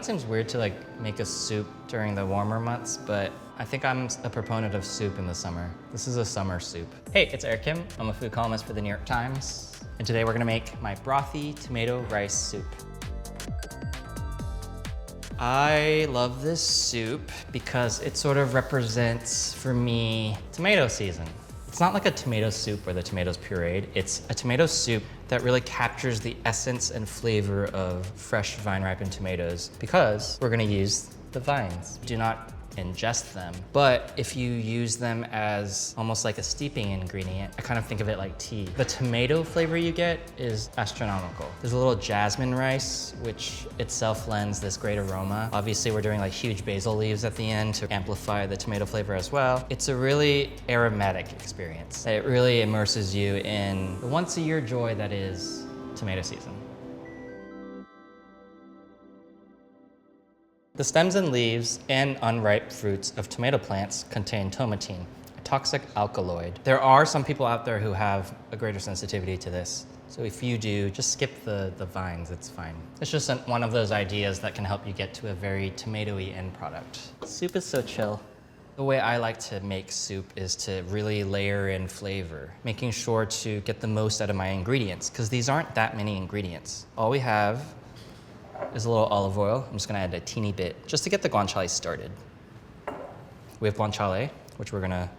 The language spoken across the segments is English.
it seems weird to like make a soup during the warmer months, but I think I'm a proponent of soup in the summer. This is a summer soup. Hey, it's Eric Kim. I'm a food columnist for the New York Times. And today we're gonna make my brothy tomato rice soup. I love this soup because it sort of represents, for me, tomato season. It's not like a tomato soup where the tomatoes pureed. It's a tomato soup that really captures the essence and flavor of fresh vine-ripened tomatoes because we're gonna use the vines. Do not ingest them, but if you use them as almost like a steeping ingredient, I kind of think of it like tea. The tomato flavor you get is astronomical. There's a little jasmine rice, which itself lends this great aroma. Obviously, we're doing like huge basil leaves at the end to amplify the tomato flavor as well. It's a really aromatic experience. It really immerses you in the once-a-year joy that is tomato season. The stems and leaves and unripe fruits of tomato plants contain tomatine, a toxic alkaloid. There are some people out there who have a greater sensitivity to this. So if you do, just skip the vines, it's fine. It's just one of those ideas that can help you get to a very tomatoey end product. Soup is so chill. The way I like to make soup is to really layer in flavor, making sure to get the most out of my ingredients, because these aren't that many ingredients. All we have is a little olive oil. I'm just gonna add a teeny bit just to get the guanciale started. We have guanciale, which we're gonna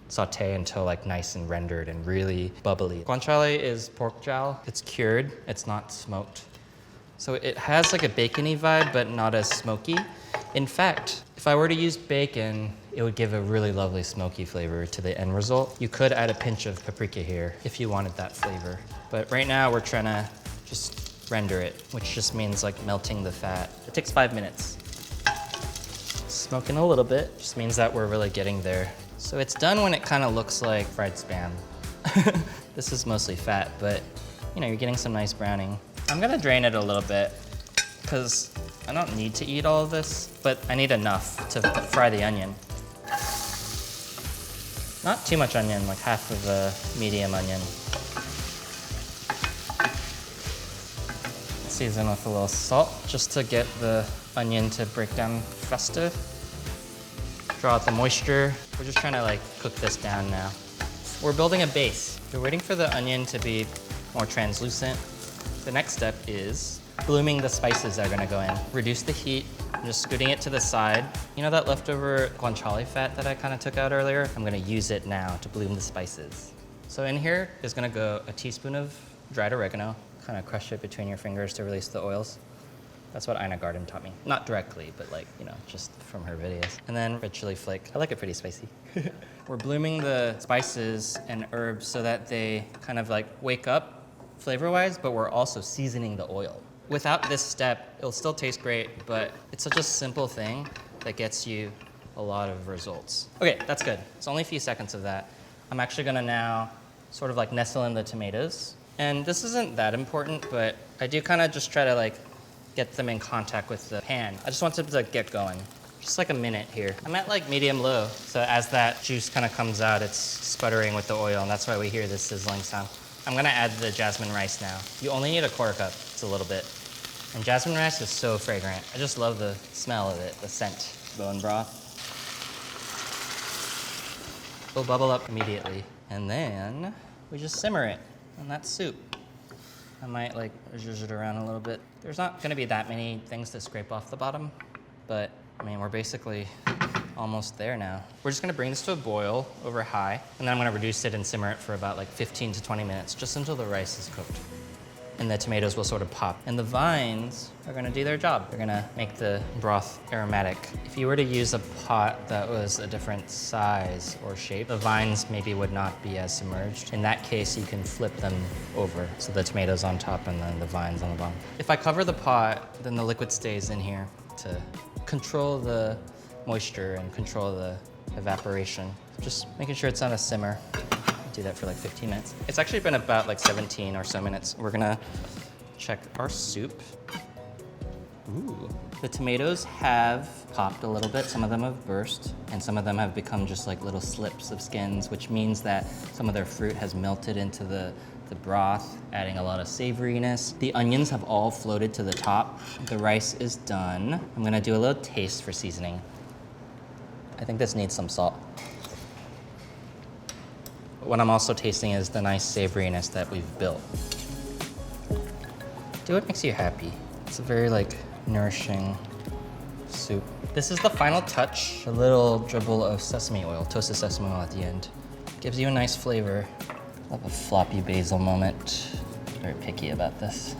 saute until like nice and rendered and really bubbly. Guanciale is pork jowl. It's cured, it's not smoked. So it has like a bacony vibe, but not as smoky. In fact, if I were to use bacon, it would give a really lovely smoky flavor to the end result. You could add a pinch of paprika here if you wanted that flavor. But right now we're trying to just render it, which just means like melting the fat. It takes 5 minutes. Smoking a little bit just means that we're really getting there. So it's done when it kind of looks like fried Spam. This is mostly fat, but you know, you're getting some nice browning. I'm gonna drain it a little bit because I don't need to eat all of this, but I need enough to fry the onion. Not too much onion, like half of a medium onion. Season with a little salt just to get the onion to break down faster. Draw out the moisture. We're just trying to like cook this down now. We're building a base. We're waiting for the onion to be more translucent. The next step is blooming the spices that are gonna go in. Reduce the heat, I'm just scooting it to the side. You know that leftover guanciale fat that I kind of took out earlier? I'm gonna use it now to bloom the spices. So in here is gonna go a teaspoon of dried oregano. Kind of crush it between your fingers to release the oils. That's what Ina Garden taught me. Not directly, but like, you know, just from her videos. And then red chili flake. I like it pretty spicy. We're blooming the spices and herbs so that they kind of like wake up flavor-wise, but we're also seasoning the oil. Without this step, it'll still taste great, but it's such a simple thing that gets you a lot of results. Okay, that's good. It's only a few seconds of that. I'm actually gonna now sort of like nestle in the tomatoes. And this isn't that important, but I do kind of just try to like get them in contact with the pan. I just want them to get going. Just like a minute here. I'm at like medium low. So as that juice kind of comes out, it's sputtering with the oil, and that's why we hear this sizzling sound. I'm gonna add the jasmine rice now. You only need a quarter cup, it's a little bit. And jasmine rice is so fragrant. I just love the smell of it, the scent. Bone broth. It'll bubble up immediately. And then we just simmer it. And that's soup. I might like zhuzh it around a little bit. There's not gonna be that many things to scrape off the bottom, but I mean, we're basically almost there now. We're just gonna bring this to a boil over high, and then I'm gonna reduce it and simmer it for about like 15 to 20 minutes, just until the rice is cooked. And the tomatoes will sort of pop. And the vines are gonna do their job. They're gonna make the broth aromatic. If you were to use a pot that was a different size or shape, the vines maybe would not be as submerged. In that case, you can flip them over. So the tomatoes on top and then the vines on the bottom. If I cover the pot, then the liquid stays in here to control the moisture and control the evaporation. Just making sure it's on a simmer. Do that for like 15 minutes. It's actually been about like 17 or so minutes. We're gonna check our soup. Ooh. The tomatoes have popped a little bit. Some of them have burst, and some of them have become just like little slips of skins, which means that some of their fruit has melted into the the broth, adding a lot of savoriness. The onions have all floated to the top. The rice is done. I'm gonna do a little taste for seasoning. I think this needs some salt. What I'm also tasting is the nice savoriness that we've built. Do what makes you happy. It's a very nourishing soup. This is the final touch. A little dribble of sesame oil, toasted sesame oil at the end. Gives you a nice flavor. Love a floppy basil moment. Very picky about this.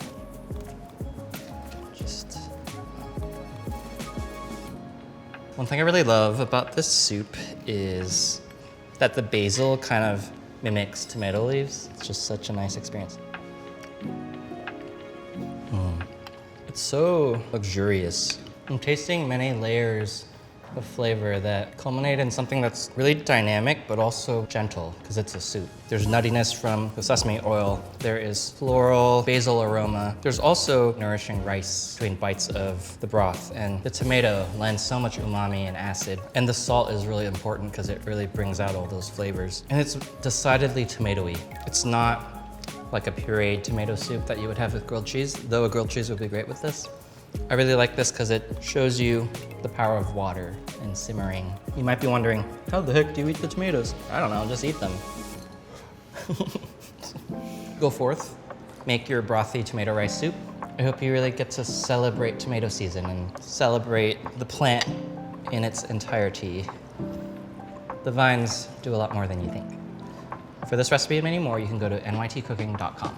One thing I really love about this soup is that the basil kind of mimics tomato leaves. It's just such a nice experience. It's so luxurious. I'm tasting many layers of flavor that culminate in something that's really dynamic, but also gentle, because it's a soup. There's nuttiness from the sesame oil. There is floral, basil aroma. There's also nourishing rice between bites of the broth, and the tomato lends so much umami and acid. And the salt is really important because it really brings out all those flavors. And it's decidedly tomatoey. It's not like a pureed tomato soup that you would have with grilled cheese, though a grilled cheese would be great with this. I really like this because it shows you the power of water and simmering. You might be wondering, how the heck do you eat the tomatoes? I don't know, just eat them. Go forth, make your brothy tomato rice soup. I hope you really get to celebrate tomato season and celebrate the plant in its entirety. The vines do a lot more than you think. For this recipe and many more, you can go to nytcooking.com.